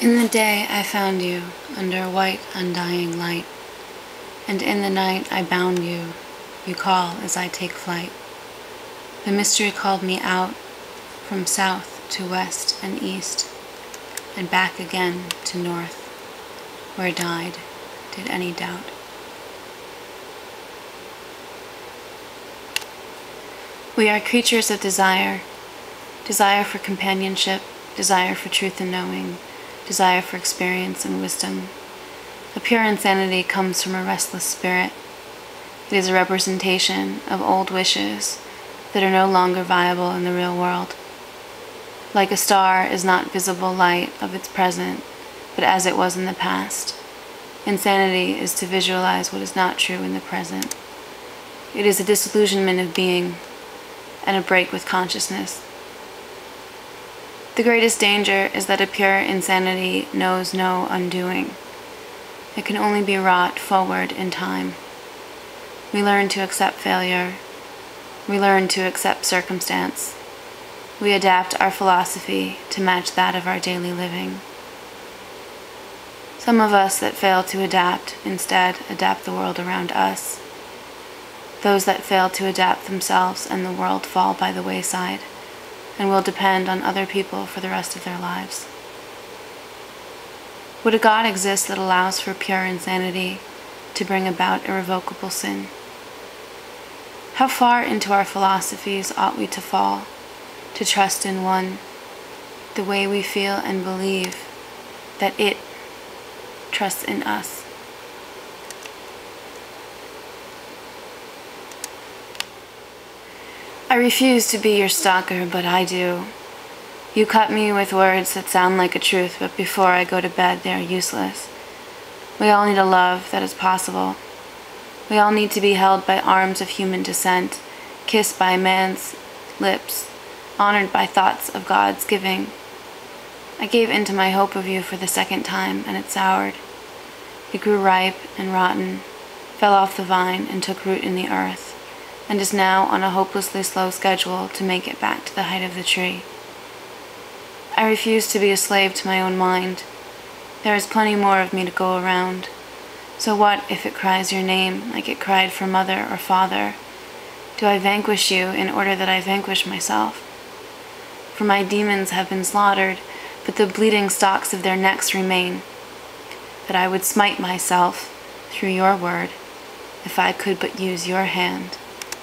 In the day I found you under a white undying light, and in the night I bound you, you call as I take flight. The mystery called me out from south to west and east, and back again to north, where died did any doubt. We are creatures of desire, desire for companionship, desire for truth and knowing, desire for experience and wisdom. A pure insanity comes from a restless spirit. It is a representation of old wishes that are no longer viable in the real world. Like a star is not visible light of its present, but as it was in the past. Insanity is to visualize what is not true in the present. It is a disillusionment of being and a break with consciousness. The greatest danger is that a pure insanity knows no undoing. It can only be wrought forward in time. We learn to accept failure. We learn to accept circumstance. We adapt our philosophy to match that of our daily living. Some of us that fail to adapt instead adapt the world around us. Those that fail to adapt themselves and the world fall by the wayside and will depend on other people for the rest of their lives. Would a God exist that allows for pure insanity to bring about irrevocable sin? How far into our philosophies ought we to fall, to trust in one, the way we feel and believe that it trusts in us? I refuse to be your stalker, but I do. You cut me with words that sound like a truth, but before I go to bed they are useless. We all need a love that is possible. We all need to be held by arms of human descent, kissed by a man's lips, honored by thoughts of God's giving. I gave in to my hope of you for the second time, and it soured. It grew ripe and rotten, fell off the vine and took root in the earth, and is now on a hopelessly slow schedule to make it back to the height of the tree. I refuse to be a slave to my own mind. There is plenty more of me to go around. So what if it cries your name like it cried for mother or father? Do I vanquish you in order that I vanquish myself? For my demons have been slaughtered, but the bleeding stalks of their necks remain. That I would smite myself through your word if I could but use your hand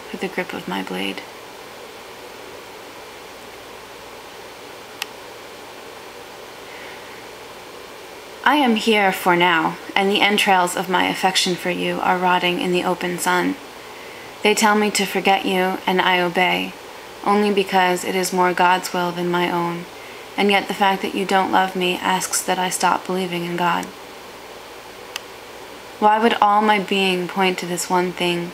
for the grip of my blade. I am here for now, and the entrails of my affection for you are rotting in the open sun. They tell me to forget you, and I obey, only because it is more God's will than my own, and yet the fact that you don't love me asks that I stop believing in God. Why would all my being point to this one thing?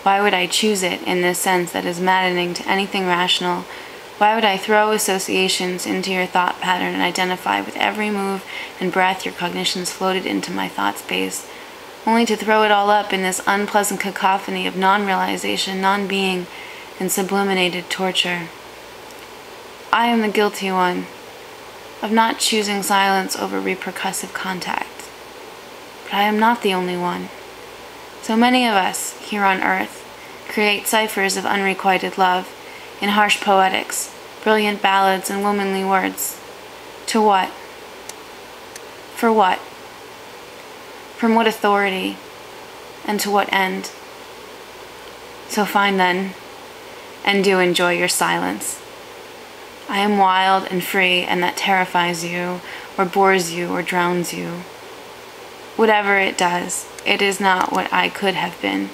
Why would I choose it in this sense that is maddening to anything rational? Why would I throw associations into your thought pattern and identify with every move and breath your cognitions floated into my thought space, only to throw it all up in this unpleasant cacophony of non-realization, non-being, and subliminated torture? I am the guilty one of not choosing silence over repercussive contact. But I am not the only one. So many of us, here on earth, create ciphers of unrequited love, in harsh poetics, brilliant ballads, and womanly words. To what? For what? From what authority? And to what end? So fine then, and do enjoy your silence. I am wild and free, and that terrifies you, or bores you, or drowns you. Whatever it does, it is not what I could have been,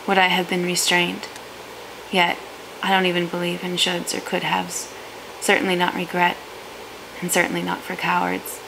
would I have been restrained. Yet, I don't even believe in shoulds or could haves, certainly not regret, and certainly not for cowards.